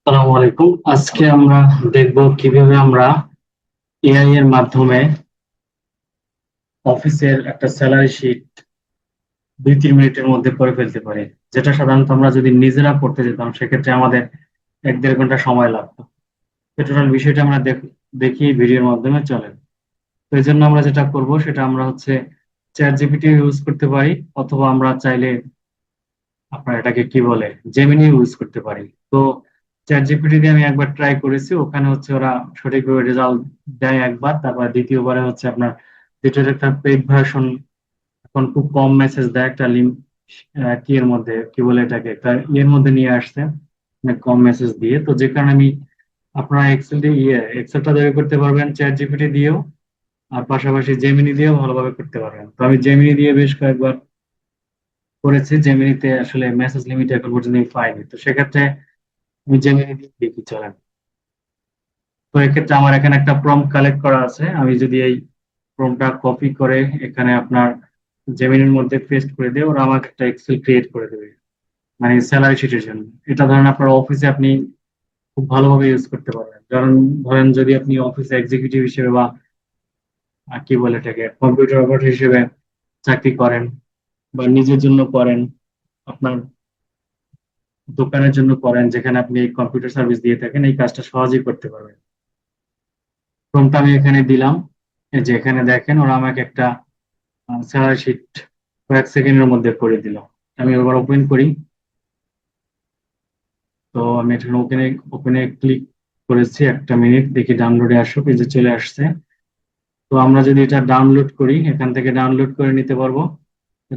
আসসালামু আলাইকুম। আজকে আমরা দেখব কিভাবে আমরা এআই এর মাধ্যমে অফিসের একটা স্যালারি শিট 2-3 মিনিটের মধ্যে করে ফেলতে পারি। যেটা সাধারণত আমরা যদি নিজেরা করতে যেতাম সেক্ষেত্রে আমাদের 1-1.5 ঘন্টা সময় লাগতো। টোটাল বিষয়টা আমরা দেখি ভিডিওর মাধ্যমে। চলেন, তো এই জন্য আমরা যেটা করব সেটা আমরা হচ্ছে চ্যাট জিপিটি ইউজ করতে পারি, অথবা আমরা চাইলে আপনার এটাকে কি বলে জেমিনি ইউজ করতে পারি। তো চ্যাট জিপিটি দিয়ে আমি একবার ট্রাই করেছি, ওখানে হচ্ছে ওরা সঠিকভাবে রেজাল্ট দেয় একবার, তারপর দ্বিতীয়বারে হচ্ছে আপনার যেটার একটা পেইড ভার্সন এখন খুব কম মেসেজ দেয়, একটা কি এর মধ্যে কি বলে এটাকে একটা ইয়ের মধ্যে নিয়ে আসছে, মানে কম মেসেজ দিয়ে। তো যে কারণে আমি আপনারা এক্সেল দিয়ে এক্সেলটা তৈরি করতে পারবেন চ্যাট জিপিটি দিয়েও, আর পাশাপাশি জেমিনি দিয়েও ভালোভাবে করতে পারবেন। তো আমি জেমিনি দিয়ে বেশ কয়েকবার করেছি, জেমিনিতে আসলে মেসেজ লিমিট এখন পর্যন্ত আমি পাইনি, তো সেক্ষেত্রে আমি জেমিনি দিয়ে দেখি চলেন। তো এক্ষেত্রে আমার এখানে একটা প্রম্পট কালেক্ট করা আছে, আমি যদি এই প্রম্পটটা কপি করে এখানে আপনার জেমিনির মধ্যে পেস্ট করে দিই, ওরা আমাকে একটা এক্সেল ক্রিয়েট করে দেবে, মানে স্যালারি শিটের জন্য। এটা ধরেন আপনার অফিসে আপনি খুব ভালোভাবে ইউজ করতে পারবেন। কারণ ধরেন যদি আপনি অফিসে এক্সিকিউটিভ হিসেবে বা কি বলে এটাকে কম্পিউটার অপারেটর হিসেবে চাকরি করেন, বা নিজের জন্য করেন, আপনার দোকানের জন্য করেন, যেখানে আপনি কম্পিউটার সার্ভিস দিয়ে থাকেন, এই কাজটা সহজেই করতে পারবেন। প্রম্পট আমি এখানে দিলাম, এই যে এখানে দেখেন ওরা আমাকে একটা স্যালারি শিট কয়েক সেকেন্ডের মধ্যে করে দিল। আমি এবার ওপেন করি। তো আমি এখানে ওপেনে ওপেনে ক্লিক করেছি, 1 মিনিট দেখি ডাউনলোডে আসুক। এই যে চলে আসছে। তো আমরা যদি এটা ডাউনলোড করি, এখান থেকে ডাউনলোড করে নিতে পারবো।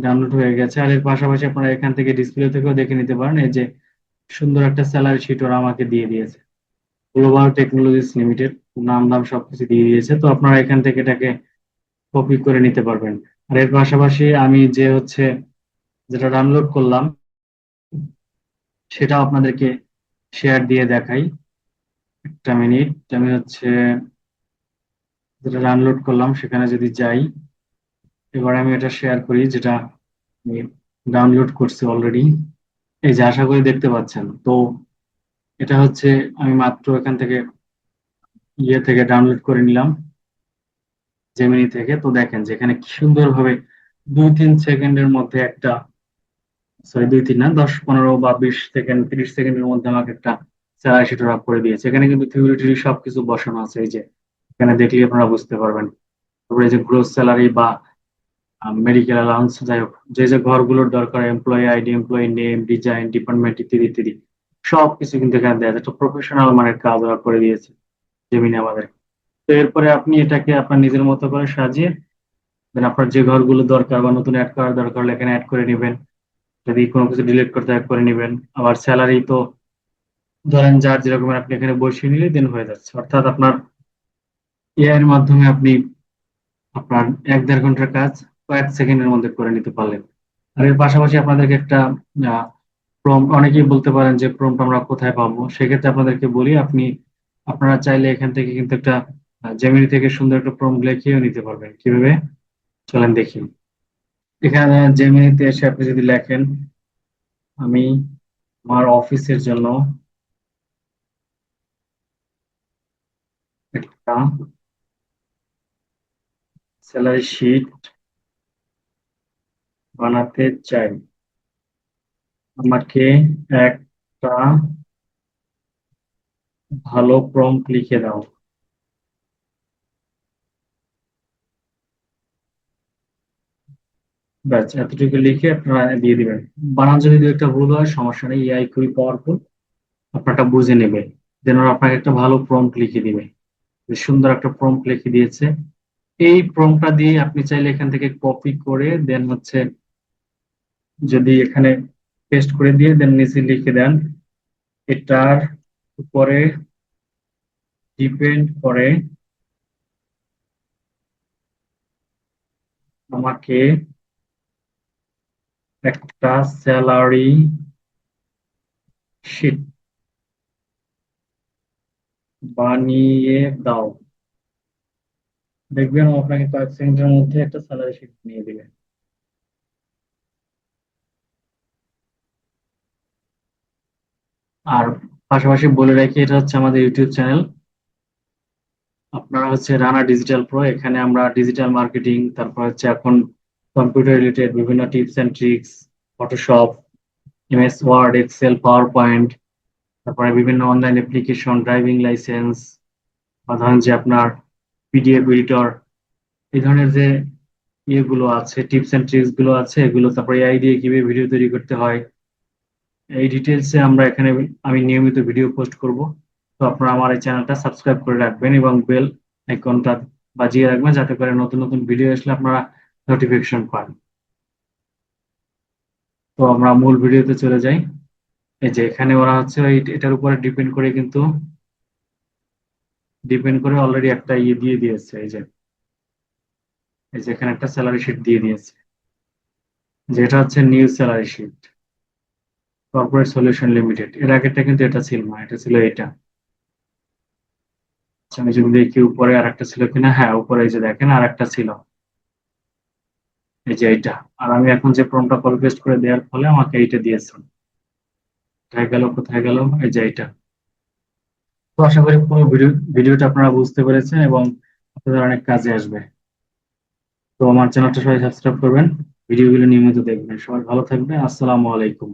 ডাউনলোড হয়ে গেছে। আর এর পাশাপাশি আপনারা এখান থেকে ডিসপ্লে থেকেও দেখে নিতে পারেন। এই যে সুন্দর একটা স্যালারি শিট ওরা আমাকে দিয়ে দিয়েছে, গ্লোবাল টেকনোলজিস লিমিটেড, নাম দাম সবকিছু দিয়ে দিয়েছে। তো আপনারা এখান থেকে এটাকে কপি করে নিতে পারবেন। আর এর পাশাপাশি আমি যে হচ্ছে যেটা ডাউনলোড করলাম সেটাও আপনাদেরকে শেয়ার দিয়ে দেখাই। 1 মিনিট, আমি হচ্ছে যেটা ডাউনলোড করলাম সেখানে যদি যাই, এবার আমি এটা শেয়ার করি যেটা আমি ডাউনলোড করছি অলরেডি। এই যে আশা করি দেখতে পাচ্ছেন। তো এটা হচ্ছে আমি মাত্র এখান থেকে ইয়ে থেকে ডাউনলোড করে নিলাম, জেমিনি থেকে। তো দেখেন যেখানে কি সুন্দরভাবে 2-3 সেকেন্ডের মধ্যে একটা, সরি 2-3 না, 10-15 বা 20 সেকেন্ড 30 সেকেন্ডের মধ্যে আমাকে একটা স্যালারি শিট আপ করে দিয়েছে। এখানে কিন্তু থিওরিটি সবকিছু বসানো আছে, এই যে এখানে দেখলে আপনারা বুঝতে পারবেন। তারপরে এই যে গ্রোস স্যালারি বা মেডিকেল অ্যালাউন্স, যাই হোক, যে যে ঘরগুলোর দরকার, employee ID, employee name, design, department ইত্যাদি ইত্যাদি সবকিছু কিন্তু এখানে দেওয়া আছে। একটা প্রফেশনাল মানের কাজ ওরা করে দিয়েছে জেমিনি আমাদের। তো এরপরে আপনি এটাকে আপনার নিজের মতো করে সাজিয়ে দেন, আপনার যে ঘরগুলো দরকার বা নতুন অ্যাড করার দরকার হলে এখানে অ্যাড করে নেবেন। যদি কোনো কিছু ডিলিট করতে হয় করে নেবেন। আবার স্যালারি তো ধরেন যার যেরকম আপনি এখানে বসিয়ে নিলে দেন হয়ে যাচ্ছে। অর্থাৎ আপনার এআই এর মাধ্যমে আপনি আপনার 1-1.5 ঘন্টার কাজ কয়েক সেকেন্ডের মধ্যে করে নিতে পারলেন। আর এর পাশাপাশি আপনাদেরকে একটা প্রম্পট, অনেকেই বলতে পারেন যে প্রম্পট আমরা কোথায় পাবো, সেক্ষেত্রে আপনাদেরকে বলি, আপনারা চাইলে এখান থেকে কিন্তু একটা জেমিনি থেকে সুন্দর একটা প্রম্পট লিখেও নিতে পারবেন। কিভাবে চলেন দেখি। এখানে জেমিনিতে এসে আপনি যদি লেখেন আমি আমার অফিসের জন্য একটা স্যালারি শিট বানাতে চাই, আমাকে একটা ভালো প্রম্পট লিখে দাও। ব্যাস এতটুকু লিখে আপনারা দিয়ে দিবেন। বানান যদি দু একটা ভুল হয় সমস্যা নেই, এআই খুবই পাওয়ারফুল, আপনারটা বুঝে নেবে। দেন ওরা আপনাকে একটা ভালো প্রম্পট লিখে দিবে। বেশ সুন্দর একটা প্রম্পট লিখে দিয়েছে। এই প্রম্পটটা দিয়ে আপনি চাইলে এখান থেকে কপি করে দেন হচ্ছে যদি এখানে পেস্ট করে দিয়ে দেন নিচে লিখে দেন এটার উপরে ডিপেন্ড করে আমাকে একটা স্যালারি শিট বানিয়ে দাও। দেখবেন ও আপনাকে কয়েক সেকেন্ডের মধ্যে একটা স্যালারি শিট নিয়ে দিবে। আর পাশাপাশি বলে রাখি এটা হচ্ছে আমাদের ইউটিউব চ্যানেল। আপনারা হচ্ছে রানা ডিজিটাল প্রো, এখানে আমরা ডিজিটাল মার্কেটিং, তারপর হচ্ছে এখন কম্পিউটার রিলেটেড বিভিন্ন tips and tricks, Photoshop, MS Word, Excel, PowerPoint, তারপরে বিভিন্ন অনলাইন অ্যাপ্লিকেশন, ড্রাইভিং লাইসেন্স, বা ধরেন যে আপনার পিডিএফ এডিটর, এই ধরনের যে ইয়েগুলো আছে, টিপস এন্ড ট্রিক্স গুলো আছে এগুলো, তারপরে এআই দিয়ে কিভাবে ভিডিও তৈরি করতে হয়, এই ডিটেলসে আমরা এখানে আমি নিয়মিত ভিডিও পোস্ট করব। তো আপনারা আমার এই চ্যানেলটা সাবস্ক্রাইব করে রাখবেন এবং বেল আইকনটা বাজিয়ে রাখবেন, যাতে করে নতুন নতুন ভিডিও আসলে আপনারা নোটিফিকেশন পান। তো আমরা মূল ভিডিওতে চলে যাই। এই যে এখানে ওরা হচ্ছে এটার উপরে ডিপেন্ড করে অলরেডি একটা ইয়ে দিয়ে দিয়েছে। এই যে এখানে একটা স্যালারি শিট দিয়ে দিয়েছে, যেটা হচ্ছে new salary sheet, corporate solution limited. এর আগেরটা কিন্তু এটা ছিল না, এটা ছিল এটা। আচ্ছা, আমি যদি দেখি উপরে আর একটা ছিল কিনা, হ্যাঁ উপরে এই যে দেখেন আর একটা ছিল, এই যে এইটা। আর আমি এখন যে প্রম্পটটা কপি পেস্ট করে দেওয়ার ফলে আমাকে এইটা দিয়েছে। কোথায় গেল, এই যে এইটা। তো আশা করি পুরো ভিডিওটা আপনারা বুঝতে পেরেছেন এবং আপনাদের অনেক কাজে আসবে। তো আমার চ্যানেলটা সবাই সাবস্ক্রাইব করবেন, ভিডিওগুলো নিয়মিত দেখবেন। সবাই ভালো থাকবেন, আসসালামু আলাইকুম।